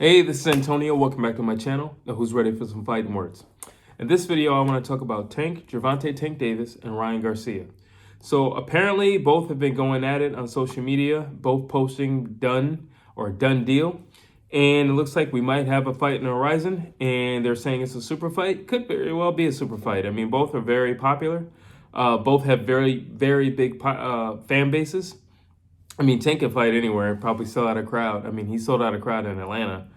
Hey, this is Antonio. Welcome back to my channel. Now, who's ready for some fighting words? In this video, I want to talk about Gervonta Tank Davis and Ryan Garcia. So apparently, both have been going at it on social media, both posting done or done deal. And it looks like we might have a fight in the horizon, and they're saying it's a super fight. Could very well be a super fight. I mean, both are very popular. Both have very, very big fan bases. I mean, Tank can fight anywhere and probably sell out a crowd. I mean, he sold out a crowd in Atlanta.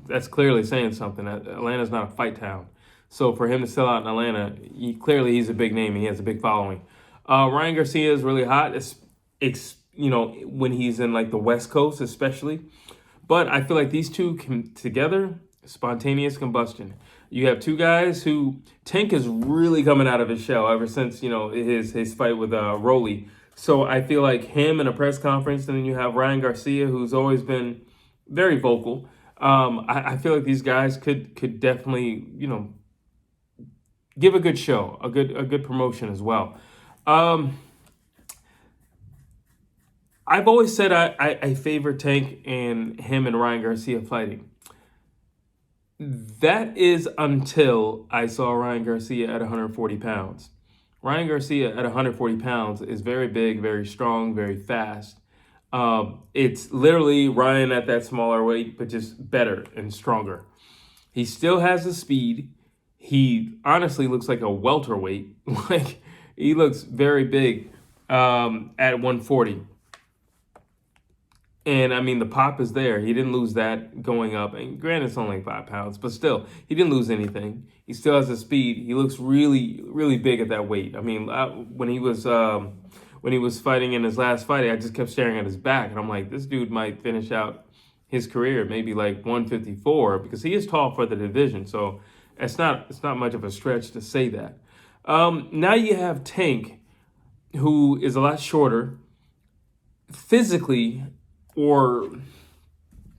That's clearly saying something. Atlanta's not a fight town. So for him to sell out in Atlanta, he's a big name and he has a big following. Ryan Garcia is really hot. When he's in like the West Coast, especially. But I feel like these two together, spontaneous combustion. You have two guys who Tank is really coming out of his shell ever since his fight with Rolly. So I feel like him in a press conference, and then you have Ryan Garcia, who's always been very vocal. I feel like these guys could definitely, give a good show, a good promotion as well. I've always said I favor Tank and him and Ryan Garcia fighting. That is until I saw Ryan Garcia at 140 pounds. Ryan Garcia at 140 pounds is very big, very strong, very fast. It's literally Ryan at that smaller weight, but just better and stronger. He still has the speed. He honestly looks like a welterweight. Like, he looks very big at 140. And I mean, the pop is there. He didn't lose that going up. And granted, it's only 5 pounds, but still, he didn't lose anything. He still has the speed. He looks really, really big at that weight. I mean, when he was fighting in his last fight, I just kept staring at his back, and I'm like, this dude might finish out his career maybe like 154 because he is tall for the division. So it's not much of a stretch to say that. Now you have Tank, who is a lot shorter physically. Or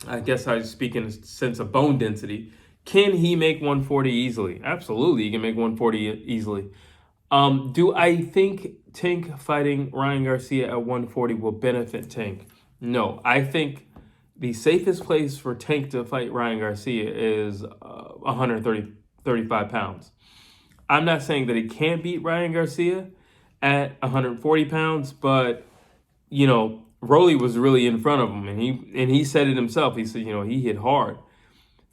I guess I speak in a sense of bone density. Can he make 140 easily? Absolutely, he can make 140 easily. Do I think Tank fighting Ryan Garcia at 140 will benefit Tank? No. I think the safest place for Tank to fight Ryan Garcia is 135 pounds. I'm not saying that he can't beat Ryan Garcia at 140 pounds, but, Rolly was really in front of him, and he said it himself. He said, he hit hard.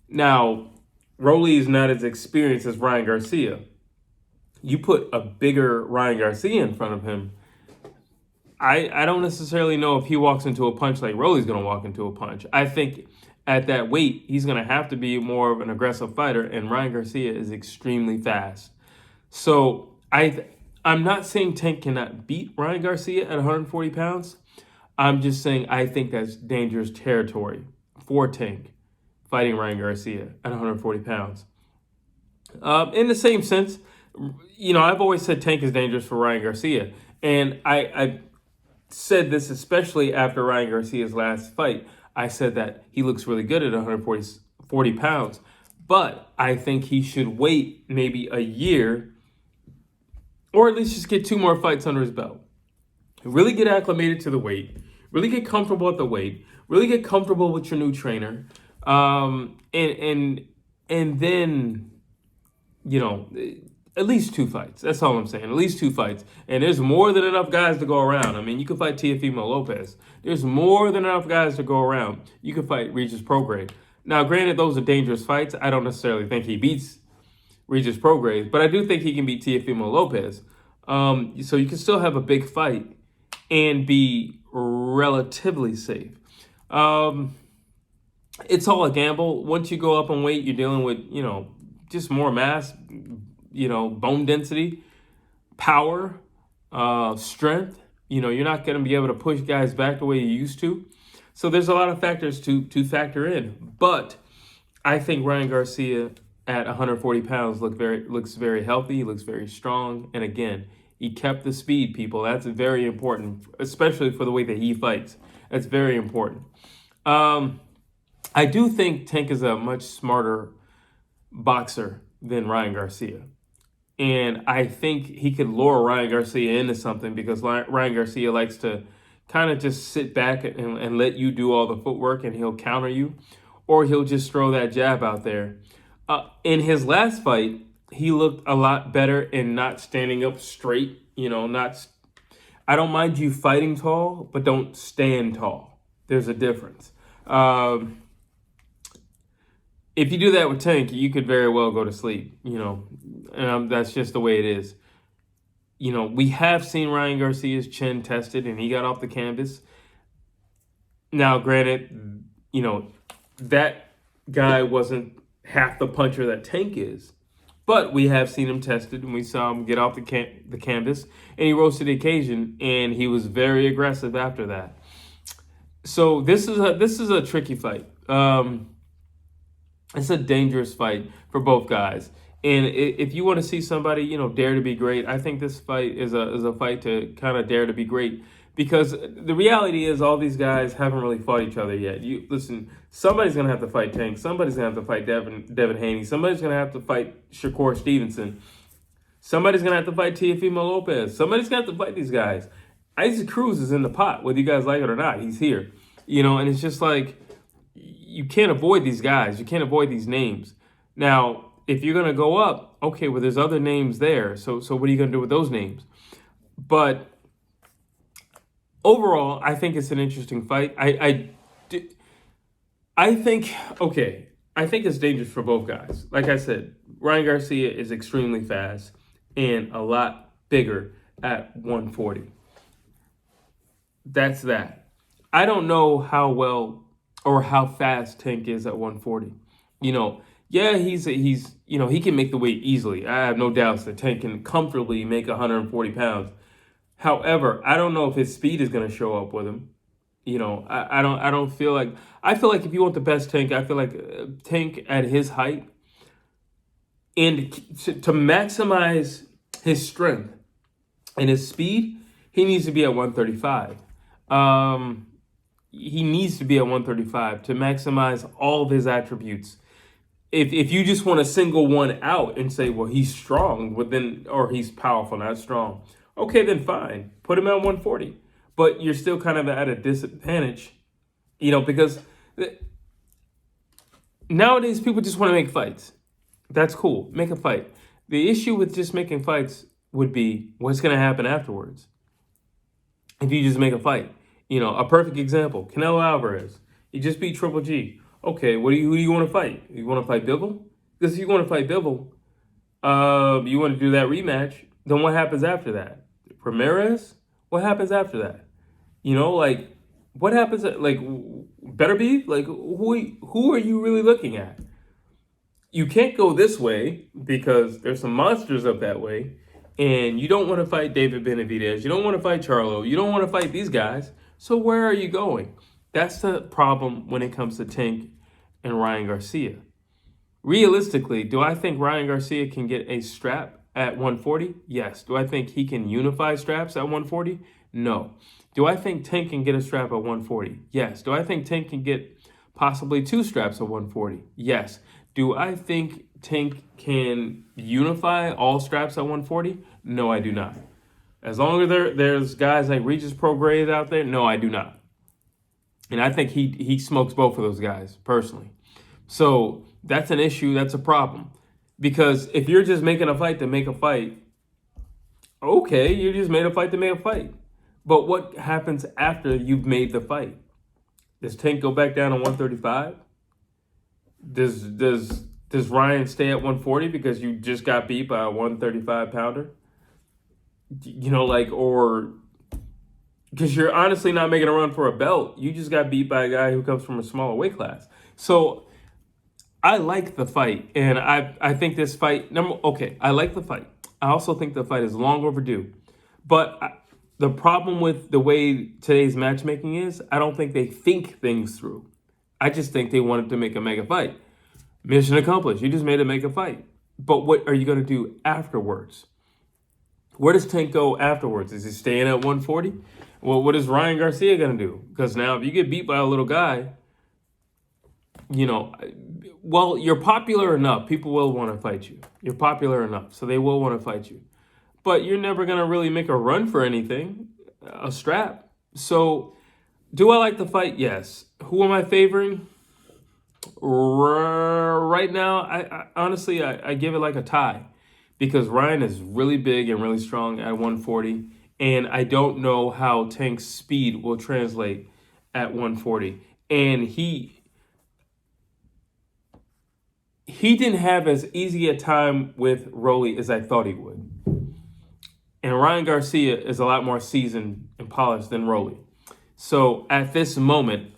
Now, Rolly is not as experienced as Ryan Garcia. You put a bigger Ryan Garcia in front of him, I don't necessarily know if he walks into a punch like Rolly's going to walk into a punch. I think at that weight, he's going to have to be more of an aggressive fighter, and Ryan Garcia is extremely fast. So I'm not saying Tank cannot beat Ryan Garcia at 140 pounds. I'm just saying I think that's dangerous territory for Tank fighting Ryan Garcia at 140 pounds. In the same sense, I've always said Tank is dangerous for Ryan Garcia. And I said this especially after Ryan Garcia's last fight. I said that he looks really good at 140 pounds. But I think he should wait maybe a year, or at least just get 2 more fights under his belt. Really get acclimated to the weight. Really get comfortable at the weight. Really get comfortable with your new trainer. And then, at least 2 fights. That's all I'm saying. At least 2 fights. And there's more than enough guys to go around. I mean, you can fight Teofimo Lopez. There's more than enough guys to go around. You can fight Regis Prograis. Now, granted, those are dangerous fights. I don't necessarily think he beats Regis Prograis, but I do think he can beat Teofimo Lopez. So you can still have a big fight and be relatively safe. It's all a gamble. Once you go up in weight, you're dealing with, just more mass, bone density, power, strength. You're not going to be able to push guys back the way you used to. So there's a lot of factors to factor in. But I think Ryan Garcia at 140 pounds looks very healthy. He looks very strong. And again, he kept the speed, people. That's very important, especially for the way that he fights. That's very important. I do think Tank is a much smarter boxer than Ryan Garcia. And I think he could lure Ryan Garcia into something because Ryan Garcia likes to kind of just sit back and let you do all the footwork and he'll counter you. or he'll just throw that jab out there. In his last fight, he looked a lot better in not standing up straight. Not. I don't mind you fighting tall, but don't stand tall. There's a difference. If you do that with Tank, you could very well go to sleep. That's just the way it is. We have seen Ryan Garcia's chin tested, and he got off the canvas. Now, granted, that guy wasn't half the puncher that Tank is, but we have seen him tested, and we saw him get off the canvas, and he rose to the occasion, and he was very aggressive after that. So this is a tricky fight. It's a dangerous fight for both guys. And if you want to see somebody, dare to be great, I think this fight is a fight to kind of dare to be great. Because the reality is all these guys haven't really fought each other yet. Listen, somebody's going to have to fight Tank. Somebody's going to have to fight Devin Haney. Somebody's going to have to fight Shakur Stevenson. Somebody's going to have to fight Teofimo Lopez. Somebody's going to have to fight these guys. Isaac Cruz is in the pot, whether you guys like it or not. He's here. And it's just like, you can't avoid these guys. You can't avoid these names. Now, if you're going to go up, okay, well, there's other names there. So what are you going to do with those names? But overall, I think it's an interesting fight. I think it's dangerous for both guys. Like I said, Ryan Garcia is extremely fast and a lot bigger at 140. That's that. I don't know how well or how fast Tank is at 140. Yeah, he can make the weight easily. I have no doubts that Tank can comfortably make 140 pounds. However, I don't know if his speed is going to show up with him. I don't feel like, if you want the best Tank, I feel like Tank at his height, and to maximize his strength and his speed, he needs to be at 135. He needs to be at 135 to maximize all of his attributes. If you just want to single one out and say, well, he's strong, or he's powerful, not strong, okay, then fine. Put him at 140. But you're still kind of at a disadvantage, because nowadays people just want to make fights. That's cool. Make a fight. The issue with just making fights would be what's going to happen afterwards. If you just make a fight. A perfect example, Canelo Alvarez. He just beat Triple G. Okay, who do you want to fight? You want to fight Bivol? Because if you want to fight Bivol, you want to do that rematch, then what happens after that? Ramirez? What happens after that? What happens? Better be? Who are you really looking at? You can't go this way because there's some monsters up that way, and you don't want to fight David Benavidez. You don't want to fight Charlo. You don't want to fight these guys. So where are you going? That's the problem when it comes to Tank and Ryan Garcia. Realistically, do I think Ryan Garcia can get a strap at 140? Yes. Do I think he can unify straps at 140? No. Do I think Tank can get a strap at 140? Yes. Do I think Tank can get possibly 2 straps at 140? Yes. Do I think Tank can unify all straps at 140? No, I do not. As long as there's guys like Regis Prograis out there, no, I do not. And I think he smokes both of those guys, personally. So that's an issue, that's a problem. Because if you're just making a fight to make a fight, okay, you just made a fight to make a fight. But what happens after you've made the fight? Does Tank go back down to 135? Does Ryan stay at 140 because you just got beat by a 135 pounder? Or because you're honestly not making a run for a belt. You just got beat by a guy who comes from a smaller weight class. So I like the fight. And I think this fight, I like the fight. I also think the fight is long overdue. But the problem with the way today's matchmaking is, I don't think they think things through. I just think they wanted to make a mega fight. Mission accomplished. You just made a mega fight. But what are you going to do afterwards? Where does Tank go afterwards? Is he staying at 140? Well, what is Ryan Garcia going to do? Because now if you get beat by a little guy, you're popular enough. People will want to fight you. You're popular enough, so they will want to fight you. But you're never going to really make a run for anything, a strap. So do I like the fight? Yes. Who am I favoring? Right now, I honestly I give it like a tie because Ryan is really big and really strong at 140, and I don't know how Tank's speed will translate at 140. And he didn't have as easy a time with Rolly as I thought he would. And Ryan Garcia is a lot more seasoned and polished than Rolly. So at this moment,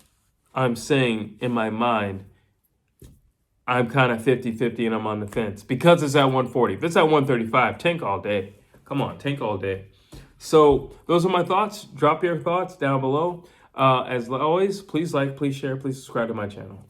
I'm saying in my mind, I'm kind of 50-50 and I'm on the fence because it's at 140. If it's at 135, Tank all day. Come on, Tank all day. So those are my thoughts. Drop your thoughts down below. As always, please like, please share, please subscribe to my channel.